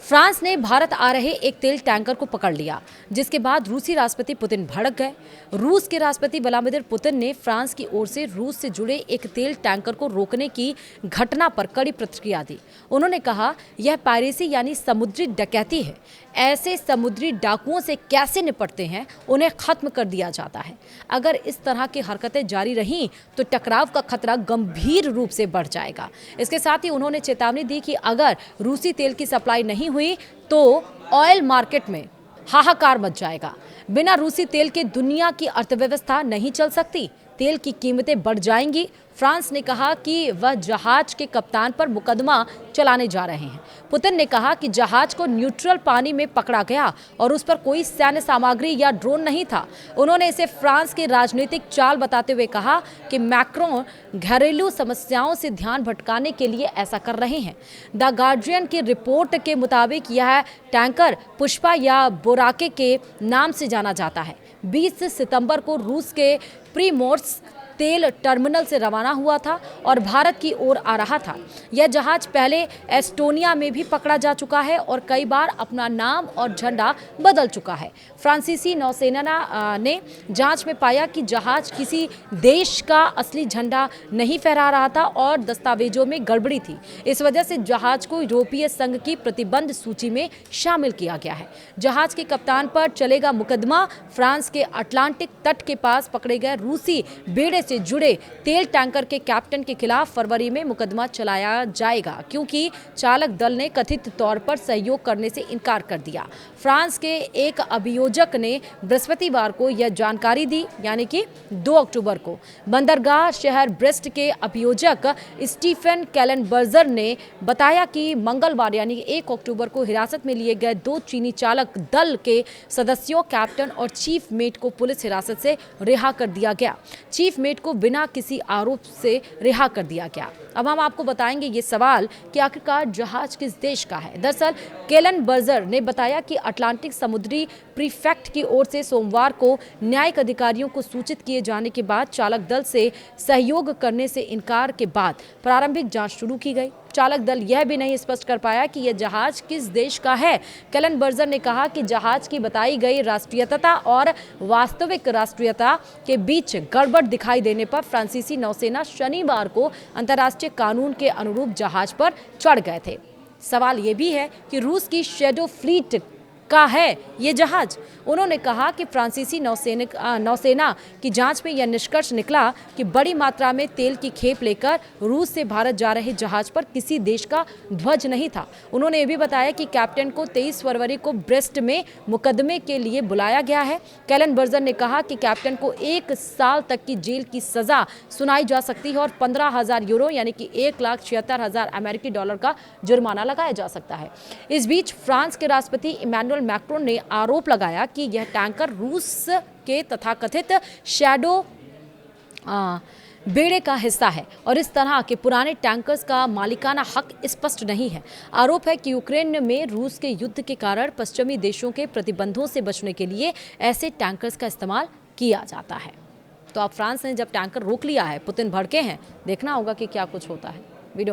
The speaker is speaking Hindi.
फ्रांस ने भारत आ रहे एक तेल टैंकर को पकड़ लिया, जिसके बाद रूसी राष्ट्रपति पुतिन भड़क गए। रूस के राष्ट्रपति व्लादिमीर पुतिन ने फ्रांस की ओर से रूस से जुड़े एक तेल टैंकर को रोकने की घटना पर कड़ी प्रतिक्रिया दी। उन्होंने कहा, यह पायरेसी यानी समुद्री डकैती है। ऐसे समुद्री डाकुओं से कैसे निपटते हैं, उन्हें खत्म कर दिया जाता है। अगर इस तरह की हरकतें जारी रहीं तो टकराव का खतरा गंभीर रूप से बढ़ जाएगा। इसके साथ ही उन्होंने चेतावनी दी कि अगर रूसी तेल की सप्लाई नहीं हुई तो ऑयल मार्केट में हाहाकार मच जाएगा। बिना रूसी तेल के दुनिया की अर्थव्यवस्था नहीं चल सकती। तेल की कीमतें बढ़ जाएंगी। फ्रांस ने कहा कि वह जहाज के कप्तान पर मुकदमा चलाने जा रहे हैं। पुतिन ने कहा कि जहाज को न्यूट्रल पानी में पकड़ा गया और उस पर कोई सैन्य सामग्री या ड्रोन नहीं था। उन्होंने इसे फ्रांस की राजनीतिक चाल बताते हुए कहा कि मैक्रोन घरेलू समस्याओं से ध्यान भटकाने के लिए ऐसा कर रहे हैं। द गार्जियन की रिपोर्ट के मुताबिक यह टैंकर पुष्पा या बोराके के नाम से जाना जाता है। 20 सितंबर को रूस के प्रीमोर्स तेल टर्मिनल से रवाना हुआ था और भारत की ओर आ रहा था। यह जहाज पहले एस्टोनिया में भी पकड़ा जा चुका है और कई बार अपना नाम और झंडा बदल चुका है। फ्रांसीसी नौसेना ने जांच में पाया कि जहाज किसी देश का असली झंडा नहीं फहरा रहा था और दस्तावेजों में गड़बड़ी थी। इस वजह से जहाज को यूरोपीय संघ की प्रतिबंध सूची में शामिल किया गया है। जहाज के कप्तान पर चलेगा मुकदमा। फ्रांस के अटलांटिक तट के पास पकड़े गए रूसी बेड़े से जुड़े तेल टैंकर के कैप्टन के खिलाफ फरवरी में मुकदमा चलाया जाएगा, क्योंकि चालक दल ने कथित तौर पर सहयोग करने से इनकार कर दिया। फ्रांस के एक अभियोजक ने बृहस्पतिवार को यह जानकारी दी, यानी कि 2 अक्टूबर को। बंदरगाह शहर ब्रेस्ट के अभियोजक स्टीफन कैलेनबर्जर ने बताया कि मंगलवार यानी 1 अक्टूबर को हिरासत में लिए गए 2 चीनी चालक दल के सदस्यों, कैप्टन और चीफ मेट को पुलिस हिरासत से रिहा कर दिया गया। चीफ मेट को बिना किसी आरोप से रिहा कर दिया गया। अब हम आपको बताएंगे ये सवाल कि आखिरकार जहाज किस देश का है। दरअसल कैलेनबर्जर ने बताया कि अटलांटिक समुद्री प्रीफेक्ट की ओर से सोमवार को न्यायिक अधिकारियों को सूचित किए जाने के बाद चालक दल से सहयोग करने से इनकार के बाद प्रारंभिक जांच शुरू की गई। चालक दल यह भी नहीं स्पष्ट कर पाया कि यह जहाज किस देश का है। कैलेनबर्जर ने कहा कि जहाज की बताई गई राष्ट्रीयता और वास्तविक राष्ट्रीयता के बीच गड़बड़ दिखाई देने पर फ्रांसीसी नौसेना शनिवार को अंतर्राष्ट्रीय कानून के अनुरूप जहाज पर चढ़ गए थे। सवाल यह भी है कि रूस की शैडो फ्लीट का है ये जहाज। उन्होंने कहा कि फ्रांसीसी नौसेना की जांच में यह निष्कर्ष निकला कि बड़ी मात्रा में तेल की खेप लेकर रूस से भारत जा रहे जहाज पर किसी देश का ध्वज नहीं था। उन्होंने ये भी बताया कि कैप्टन को 23 फरवरी को ब्रेस्ट में मुकदमे के लिए बुलाया गया है। कैलेनबर्जर ने कहा कि कैप्टन को 1 साल तक की जेल की सजा सुनाई जा सकती है और 15,000 यूरो यानी कि 1,76,000 अमेरिकी डॉलर का जुर्माना लगाया जा सकता है। इस बीच फ्रांस के राष्ट्रपति इमैनुअल मैक्रोन ने आरोप लगाया कि यह टैंकर रूस के तथाकथित शैडो बेड़े का हिस्सा है और इस तरह के पुराने टैंकर्स का मालिकाना हक स्पष्ट नहीं है। आरोप है कि यूक्रेन में रूस के युद्ध के कारण पश्चिमी देशों के प्रतिबंधों से बचने के लिए ऐसे टैंकर्स का इस्तेमाल किया जाता है। तो अब फ्रांस ने जब टैंकर रोक लिया है, पुतिन भड़के हैं, देखना होगा कि क्या कुछ होता है। वीडियो में